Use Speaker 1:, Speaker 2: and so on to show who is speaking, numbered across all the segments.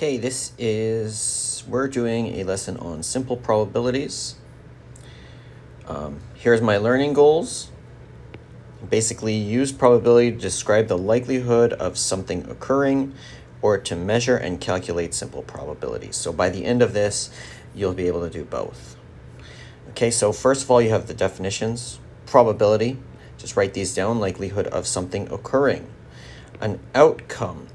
Speaker 1: Okay, we're doing a lesson on simple probabilities. Here's my learning goals. Basically, use probability to describe the likelihood of something occurring or to measure and calculate simple probabilities. So by the end of this, you'll be able to do both. Okay, so first of all, you have the definitions. Probability, just write these down, likelihood of something occurring. An outcome,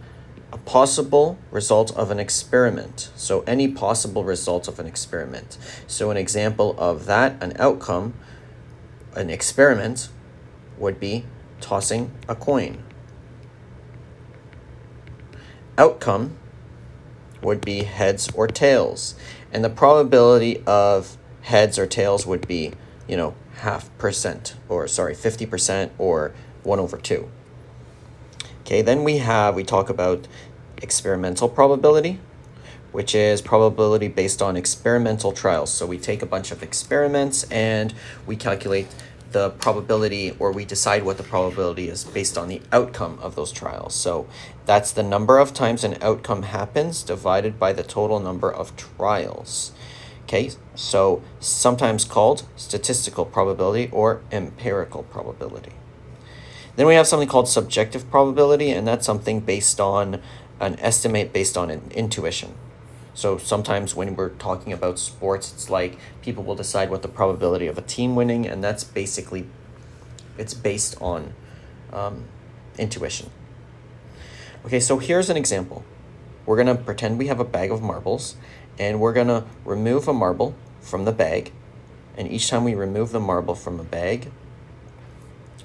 Speaker 1: a possible result of an experiment. So any possible result of an experiment. So an example of that, an outcome, an experiment, would be tossing a coin. Outcome would be heads or tails. And the probability of heads or tails would be, 50% or 1/2. Okay, then we talk about experimental probability, which is probability based on experimental trials. So we take a bunch of experiments and we calculate the probability, or we decide what the probability is based on the outcome of those trials. So that's the number of times an outcome happens divided by the total number of trials. Okay, so sometimes called statistical probability or empirical probability. Then we have something called subjective probability, and that's something based on an estimate based on an intuition. So sometimes when we're talking about sports, it's like people will decide what the probability of a team winning, and that's basically, it's based on intuition. Okay, so here's an example. We're going to pretend we have a bag of marbles, and we're going to remove a marble from the bag, and each time we remove the marble from a bag,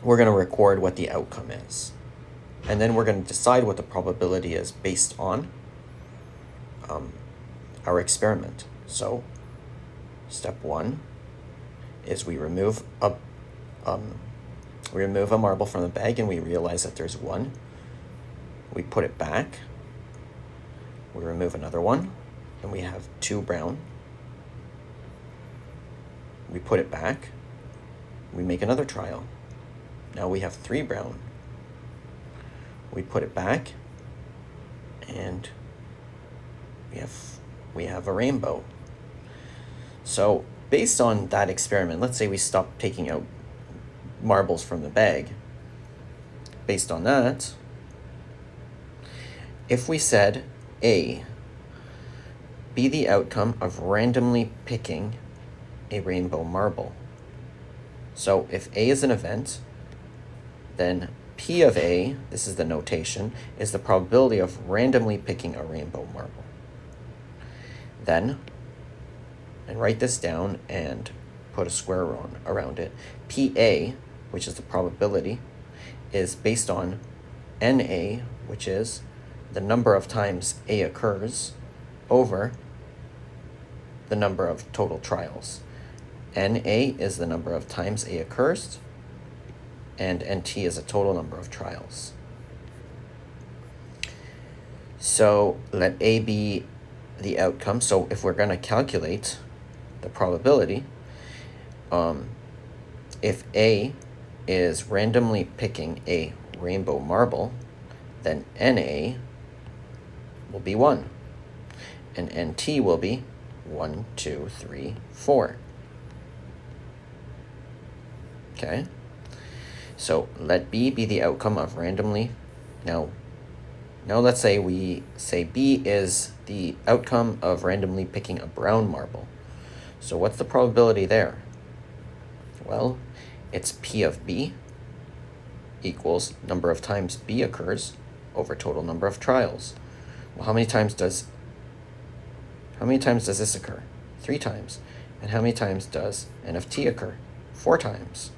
Speaker 1: we're going to record what the outcome is. And then we're going to decide what the probability is based on our experiment. So step 1 is we remove a marble from the bag and we realize that there's 1. We put it back. We remove another one and we have 2 brown. We put it back. We make another trial. Now we have 3 brown. We put it back and we have a rainbow. So based on that experiment, let's say we stop taking out marbles from the bag. Based on that, if we said A, be the outcome of randomly picking a rainbow marble. So if A is an event, then P of A, this is the notation, is the probability of randomly picking a rainbow marble. Then, and write this down and put a square around it, PA, which is the probability, is based on NA, which is the number of times A occurs, over the number of total trials. NA is the number of times A occurs, and NT is a total number of trials. So let A be the outcome. So if we're going to calculate the probability, if A is randomly picking a rainbow marble, then NA will be 1, and NT will be 1, 2, 3, 4. Okay? So let B be the outcome of randomly. Now let's say we say B is the outcome of randomly picking a brown marble. So what's the probability there? Well, it's P of B equals number of times B occurs over total number of trials. Well, how many times does this occur? 3 times. And how many times does N of T occur? 4 times.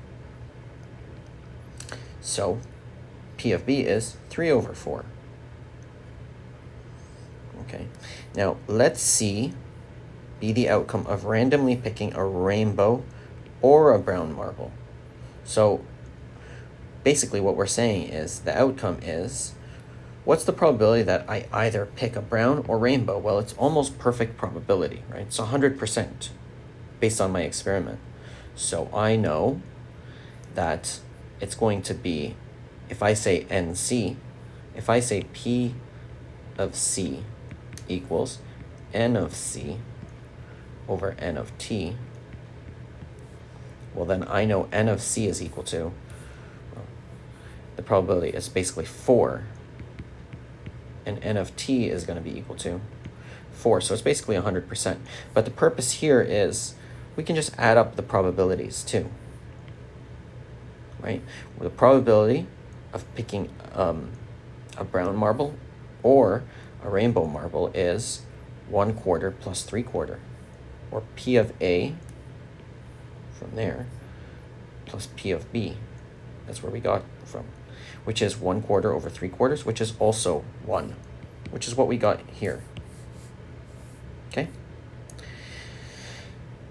Speaker 1: So P of B is 3/4. Okay, now let's C be the outcome of randomly picking a rainbow or a brown marble. So basically what we're saying is the outcome is, what's the probability that I either pick a brown or rainbow? Well, it's almost perfect probability, right? It's 100% based on my experiment. So I know that it's going to be, if I say NC, if I say P of C equals n of c over n of t, well, then I know n of c is equal to, well, the probability is basically 4, and n of t is going to be equal to 4. So it's basically 100%. But the purpose here is we can just add up the probabilities too, right? The probability of picking a brown marble or a rainbow marble is 1/4 plus 3/4, or P of A from there plus P of B. That's where we got from, which is 1/4 over 3/4, which is also 1, which is what we got here. Okay?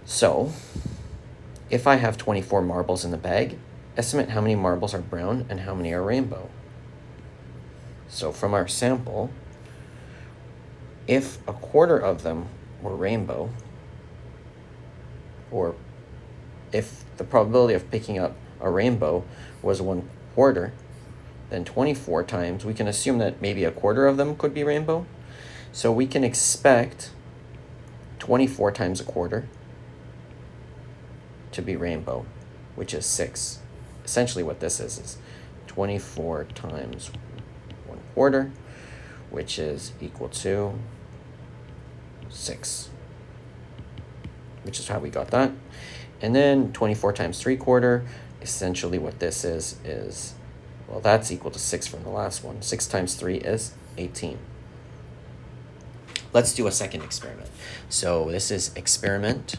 Speaker 1: So, if I have 24 marbles in the bag, estimate how many marbles are brown and how many are rainbow. So from our sample, if 1/4 of them were rainbow, or if the probability of picking up a rainbow was 1/4, then 24 times, we can assume that maybe 1/4 of them could be rainbow. So we can expect 24 times 1/4 to be rainbow, which is 6. Essentially what this is 24 times 1/4, which is equal to 6, which is how we got that. And then 24 times 3/4, essentially what this is, well, that's equal to 6 from the last one. 6 times 3 is 18. Let's do a second experiment. So this is experiment.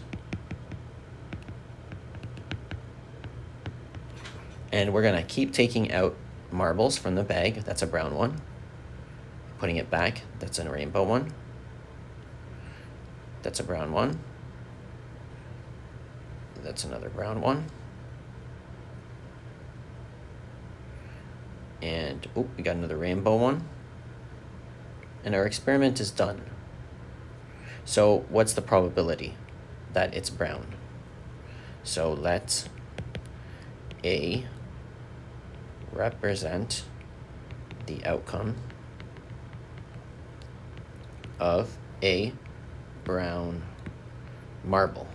Speaker 1: And we're going to keep taking out marbles from the bag. That's a brown one. Putting it back. That's a rainbow one. That's a brown one. That's another brown one. And, oh, we got another rainbow one. And our experiment is done. So what's the probability that it's brown? So let A represent the outcome of a brown marble,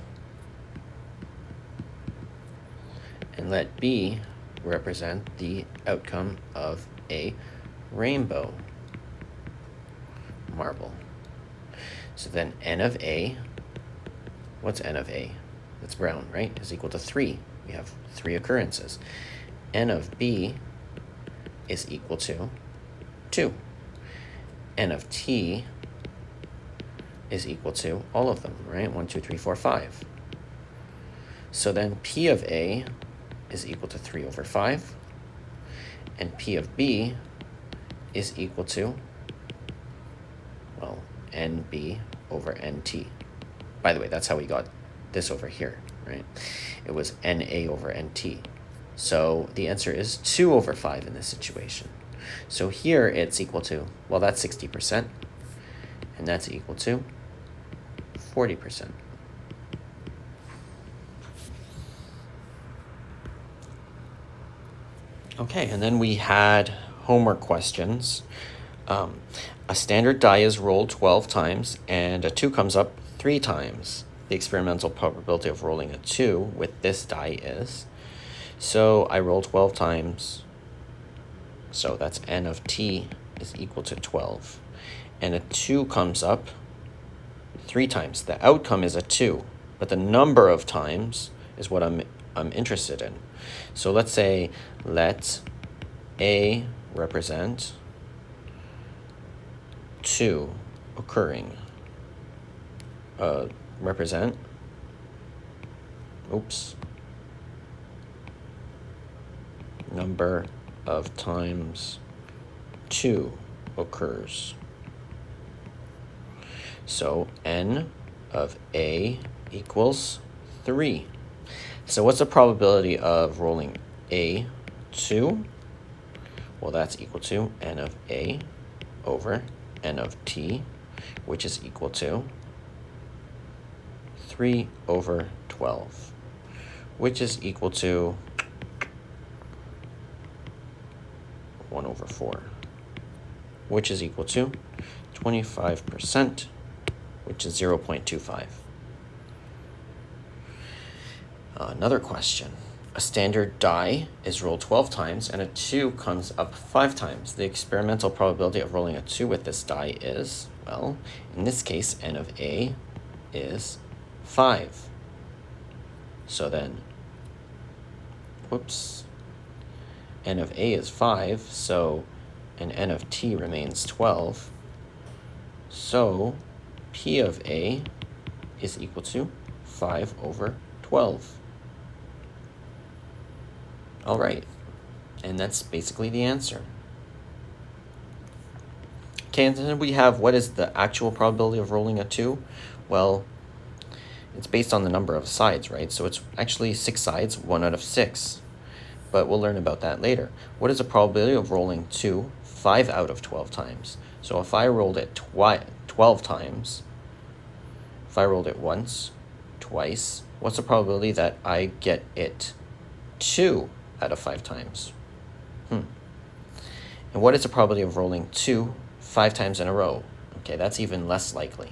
Speaker 1: and let B represent the outcome of a rainbow marble. So then n of A, what's n of A? That's brown, right? Is equal to 3. We have 3 occurrences. N of B is equal to 2. N of T is equal to all of them, right? 1, 2, 3, 4, 5. So then P of A is equal to 3 over 5. And P of B is equal to, well, NB over NT. By the way, that's how we got this over here, right? It was NA over NT. So the answer is 2 over 5 in this situation. So here it's equal to, well, that's 60%, and that's equal to 40%. Okay, and then we had homework questions. A standard die is rolled 12 times, and a 2 comes up 3 times. The experimental probability of rolling a 2 with this die is, so I roll 12 times, so that's n of t is equal to 12. And a 2 comes up 3 times. The outcome is a 2, but the number of times is what I'm interested in. So let's say, let A represent 2 occurring. Represent, number of times 2 occurs. So n of A equals 3. So what's the probability of rolling A 2? Well, that's equal to n of A over n of t, which is equal to 3 over 12, which is equal to 1 over 4, which is equal to 25%, which is 0.25. Another question. A standard die is rolled 12 times and a 2 comes up 5 times. The experimental probability of rolling a 2 with this die is, well, in this case, n of a is 5. So then, whoops, n of a is 5, so and n of t remains 12. So p of a is equal to 5 over 12. All right, and that's basically the answer. Okay, and then we have what is the actual probability of rolling a 2? Well, it's based on the number of sides, right? So it's actually 6 sides, 1 out of 6. But we'll learn about that later. What is the probability of rolling 2 5 out of 12 times? So if I rolled it 12 times, if I rolled it once, twice, what's the probability that I get it 2 out of 5 times? And what is the probability of rolling 2 5 times in a row? Okay, that's even less likely.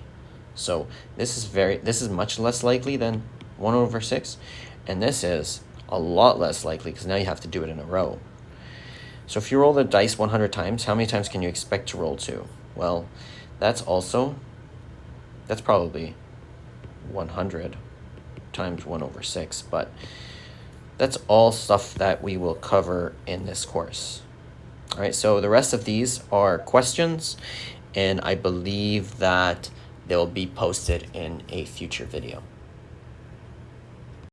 Speaker 1: So this is much less likely than 1 over 6, and this is a lot less likely because now you have to do it in a row. So if you roll the dice 100 times, how many times can you expect to roll 2? Well, that's probably 100 times 1 over 6, but that's all stuff that we will cover in this course. All right, so the rest of these are questions, and I believe that they'll be posted in a future video.